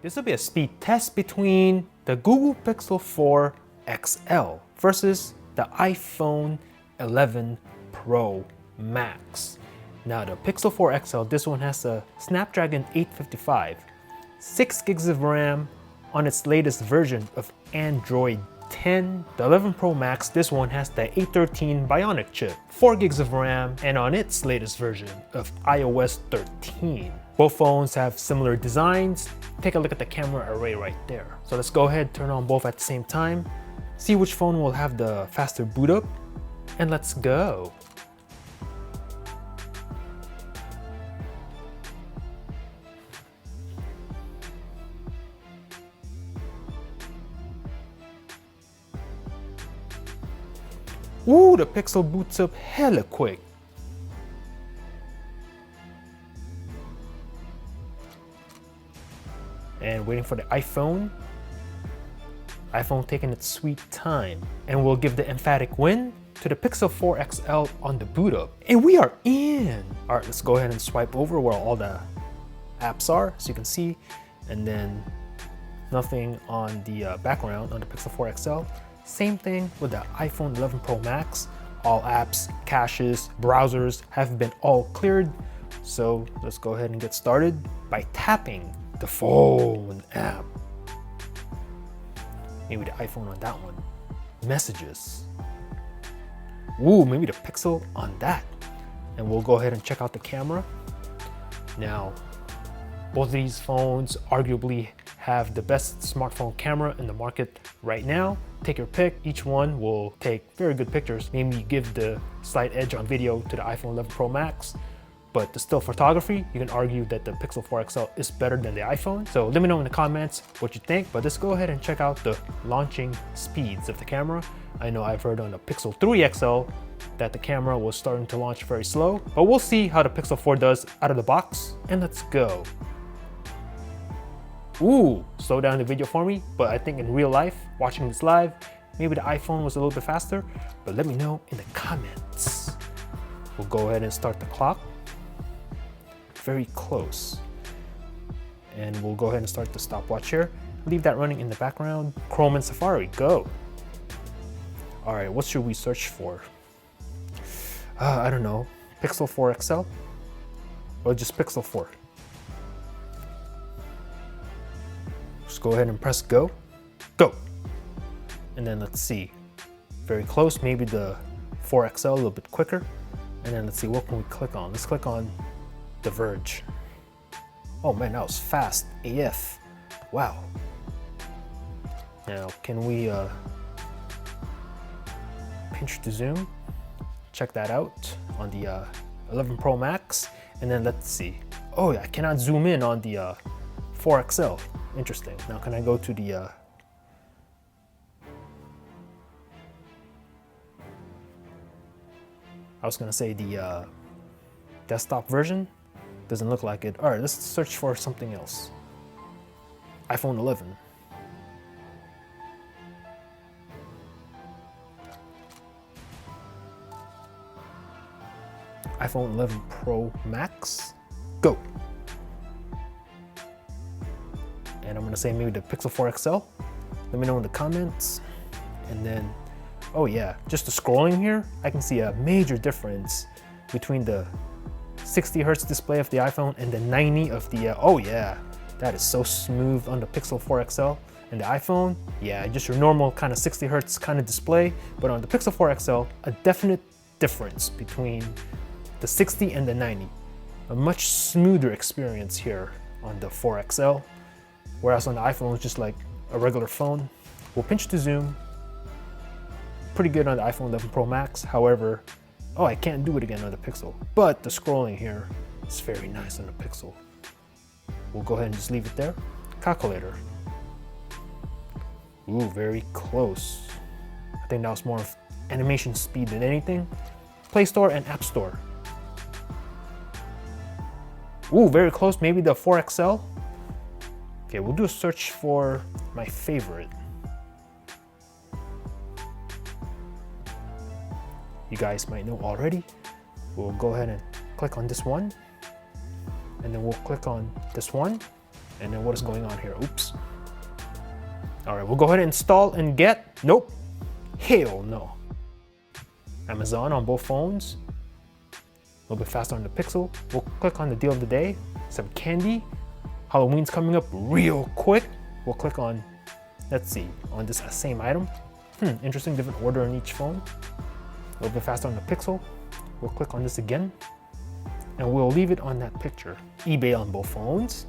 This will be a speed test between the Google Pixel 4 XL versus the iPhone 11 Pro Max. Now the Pixel 4 XL, this one has a Snapdragon 855, 6 gigs of RAM on its latest version of Android 10. The 11 Pro Max, this one has the A13 Bionic chip, 4 gigs of RAM, and on its latest version of iOS 13. Both phones have similar designs. Take a look at the camera array right there. So let's go ahead, turn on both at the same time, see which phone will have the faster boot up, and let's go. Ooh, the Pixel boots up hella quick. And waiting for the iPhone. iPhone taking its sweet time. And we'll give the emphatic win to the Pixel 4 XL on the boot up. And we are in. All right, let's go ahead and swipe over where all the apps are, so you can see. And then nothing on the background on the Pixel 4 XL. Same thing with the iPhone 11 Pro Max. All apps, caches, browsers have been all cleared. So let's go ahead and get started by tapping the phone app. Maybe the iPhone on that one. Messages. Ooh, maybe the Pixel on that. And we'll go ahead and check out the camera. Now, both of these phones arguably have the best smartphone camera in the market right now. Take your pick. Each one will take very good pictures. Maybe give the slight edge on video to the iPhone 11 Pro Max. But the still photography, you can argue that the Pixel 4 XL is better than the iPhone. So let me know in the comments what you think, but let's go ahead and check out the launching speeds of the camera. I know I've heard on the Pixel 3 XL that the camera was starting to launch very slow, but we'll see how the Pixel 4 does out of the box, and let's go. Ooh, slow down the video for me, but I think in real life, watching this live, maybe the iPhone was a little bit faster, but let me know in the comments. We'll go ahead and start the clock. Very close. And we'll go ahead and start the stopwatch here. Leave that running in the background. Chrome and Safari, go. All right, what should we search for? I don't know, Pixel 4 XL? Or just Pixel 4? Just go ahead and press go. Go. And then let's see. Very close, maybe the 4 XL a little bit quicker. And then let's see, what can we click on? Let's click on The Verge. Oh man, that was fast AF. Wow. Now, can we pinch to zoom? Check that out on the 11 Pro Max. And then let's see. Oh yeah, I cannot zoom in on the 4 XL. Interesting. Now can I go to the I was gonna say the desktop version. Doesn't look like it. All right, let's search for something else. iPhone 11. iPhone 11 Pro Max. Go. And I'm gonna say maybe the Pixel 4 XL. Let me know in the comments. And then, oh yeah, just the scrolling here, I can see a major difference between the 60 Hertz display of the iPhone and the 90 of the, oh yeah, that is so smooth on the Pixel 4 XL. And the iPhone, yeah, just your normal kind of 60 Hertz kind of display. But on the Pixel 4 XL, a definite difference between the 60 and the 90. A much smoother experience here on the 4 XL. Whereas on the iPhone, it's just like a regular phone. We'll pinch to zoom. Pretty good on the iPhone 11 Pro Max. However, oh, I can't do it again on the Pixel. But the scrolling here is very nice on the Pixel. We'll go ahead and just leave it there. Calculator. Ooh, very close. I think that was more of animation speed than anything. Play Store and App Store. Ooh, very close, maybe the 4 XL. Okay, we'll do a search for my favorite. You guys might know already. We'll go ahead and click on this one. And then we'll click on this one. And then what is going on here? Oops. All right, we'll go ahead and install and get. Nope. Hell no. Amazon on both phones. A little bit faster on the Pixel. We'll click on the deal of the day. Some candy. Halloween's coming up real quick. We'll click on, let's see, on this same item. Interesting, different order on each phone. A little bit faster on the Pixel. We'll click on this again. And we'll leave it on that picture. eBay on both phones.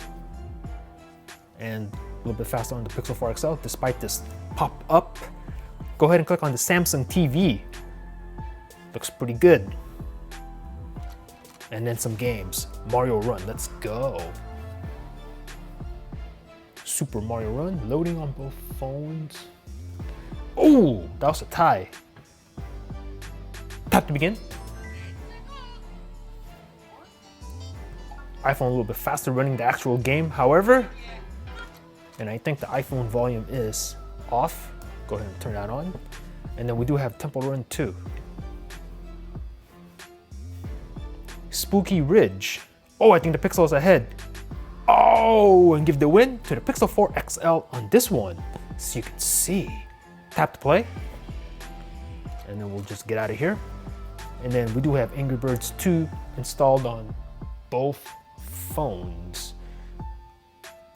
And a little bit faster on the Pixel 4 XL, despite this pop-up. Go ahead and click on the Samsung TV. Looks pretty good. And then some games. Mario Run, let's go. Super Mario Run, loading on both phones. Oh, that was a tie. Tap to begin. iPhone a little bit faster running the actual game, however, and I think the iPhone volume is off. Go ahead and turn that on. And then we do have Temple Run 2. Spooky Ridge. Oh, I think the Pixel is ahead. Oh, and give the win to the Pixel 4 XL on this one. So you can see. Tap to play. And then we'll just get out of here. And then we do have Angry Birds 2 installed on both phones.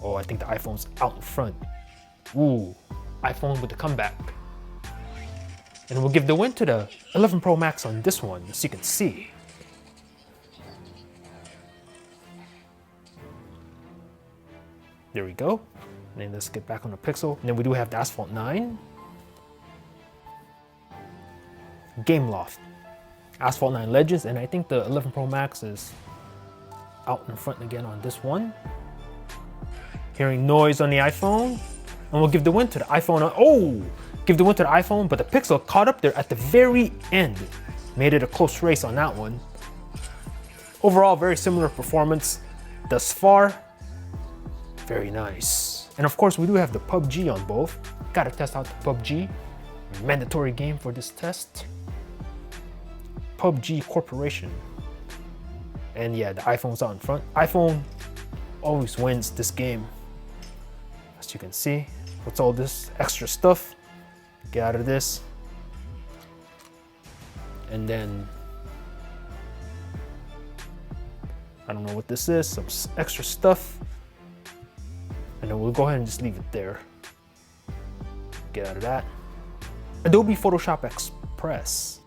Oh, I think the iPhone's out in front. Ooh, iPhone with the comeback. And we'll give the win to the 11 Pro Max on this one, so you can see. There we go. And then let's get back on the Pixel. And then we do have the Asphalt 9. Gameloft. Asphalt 9 Legends, and I think the 11 Pro Max is out in front again on this one. Hearing noise on the iPhone, and we'll give the win to the iPhone. Oh, give the win to the iPhone, but the Pixel caught up there at the very end. Made it a close race on that one. Overall, very similar performance thus far. Very nice. And of course, we do have the PUBG on both. Gotta test out the PUBG. Mandatory game for this test. PUBG Corporation. And yeah, the iPhone's out in front. iPhone always wins this game. As you can see, what's all this extra stuff? Get out of this. And then, I don't know what this is, some extra stuff. And then we'll go ahead and just leave it there. Get out of that. Adobe Photoshop Express.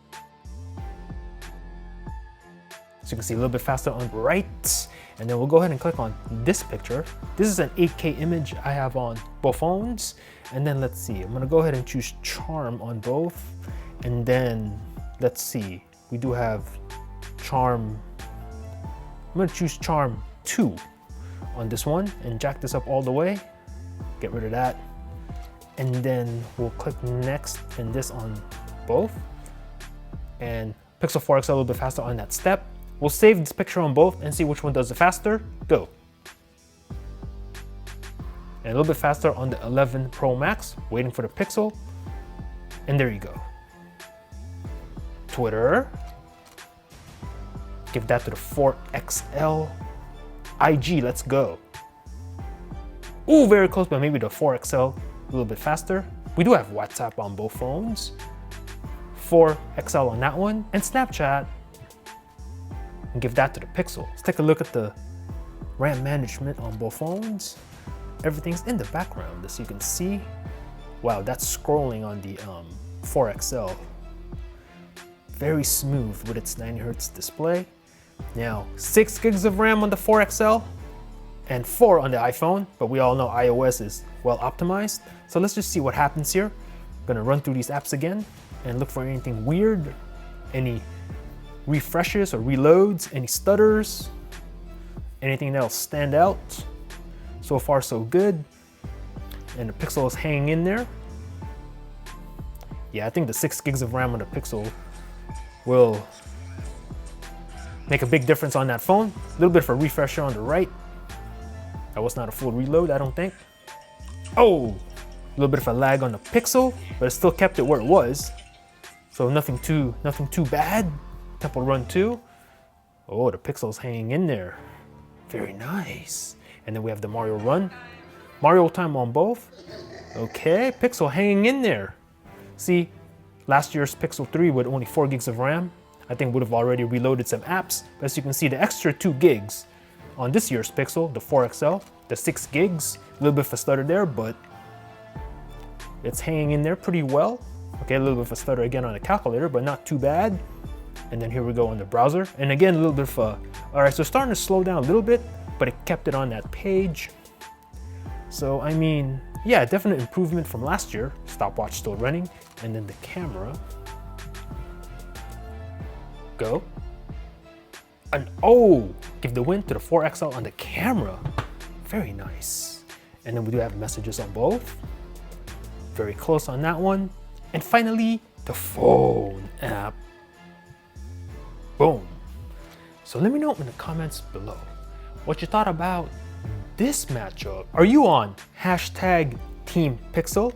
So you can see a little bit faster on the right. And then we'll go ahead and click on this picture. This is an 8K image I have on both phones. And then let's see, I'm gonna go ahead and choose Charm on both. And then let's see, we do have Charm. I'm gonna choose Charm 2 on this one and jack this up all the way. Get rid of that. And then we'll click next and this on both. And Pixel 4 XL a little bit faster on that step. We'll save this picture on both and see which one does it faster. Go. And a little bit faster on the 11 Pro Max, waiting for the Pixel. And there you go. Twitter. Give that to the 4 XL. IG, let's go. Ooh, very close, but maybe the 4 XL a little bit faster. We do have WhatsApp on both phones. 4 XL on that one. And Snapchat. And give that to the Pixel. Let's take a look at the RAM management on both phones. Everything's in the background, as you can see. Wow, that's scrolling on the 4 XL. Very smooth with its 90Hz display. Now, 6 gigs of RAM on the 4 XL and 4 on the iPhone, but we all know iOS is well optimized. So let's just see what happens here. I'm gonna run through these apps again and look for anything weird, any refreshes or reloads, any stutters, anything that'll stand out. So far, so good. And the Pixel is hanging in there. Yeah, I think the 6 gigs of RAM on the Pixel will make a big difference on that phone. A little bit of a refresher on the right. That was not a full reload, I don't think. Oh, a little bit of a lag on the Pixel, but it still kept it where it was. So nothing too bad. Temple Run 2. Oh, the Pixel's hanging in there. Very nice. And then we have the Mario Run. Mario time on both. Okay, Pixel hanging in there. See, last year's Pixel 3 with only 4 gigs of RAM, I think would have already reloaded some apps. But as you can see, the extra 2 gigs on this year's Pixel, the 4 XL, the 6 gigs, a little bit of a stutter there, but it's hanging in there pretty well. Okay, a little bit of a stutter again on the calculator, but not too bad. And then here we go on the browser. And again, a little bit of all right, so starting to slow down a little bit, but it kept it on that page. So, I mean, yeah, definite improvement from last year. Stopwatch still running. And then the camera. Go. And oh, give the win to the 4XL on the camera. Very nice. And then we do have messages on both. Very close on that one. And finally, the phone app. Boom. So let me know in the comments below what you thought about this matchup. Are you on hashtag Team Pixel?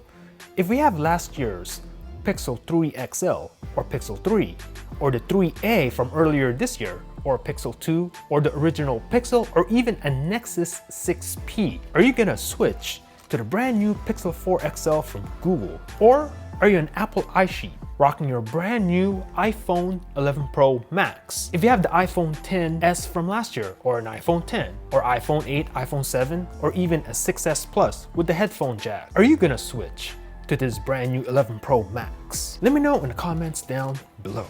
If we have last year's Pixel 3 XL or Pixel 3 or the 3A from earlier this year or Pixel 2 or the original Pixel or even a Nexus 6P, are you gonna switch to the brand new Pixel 4 XL from Google? Or are you an Apple iSheet rocking your brand new iPhone 11 Pro Max? If you have the iPhone XS from last year, or an iPhone 10, or iPhone 8, iPhone 7, or even a 6S Plus with the headphone jack, are you gonna switch to this brand new 11 Pro Max? Let me know in the comments down below.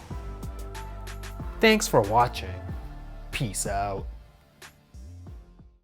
Thanks for watching. Peace out.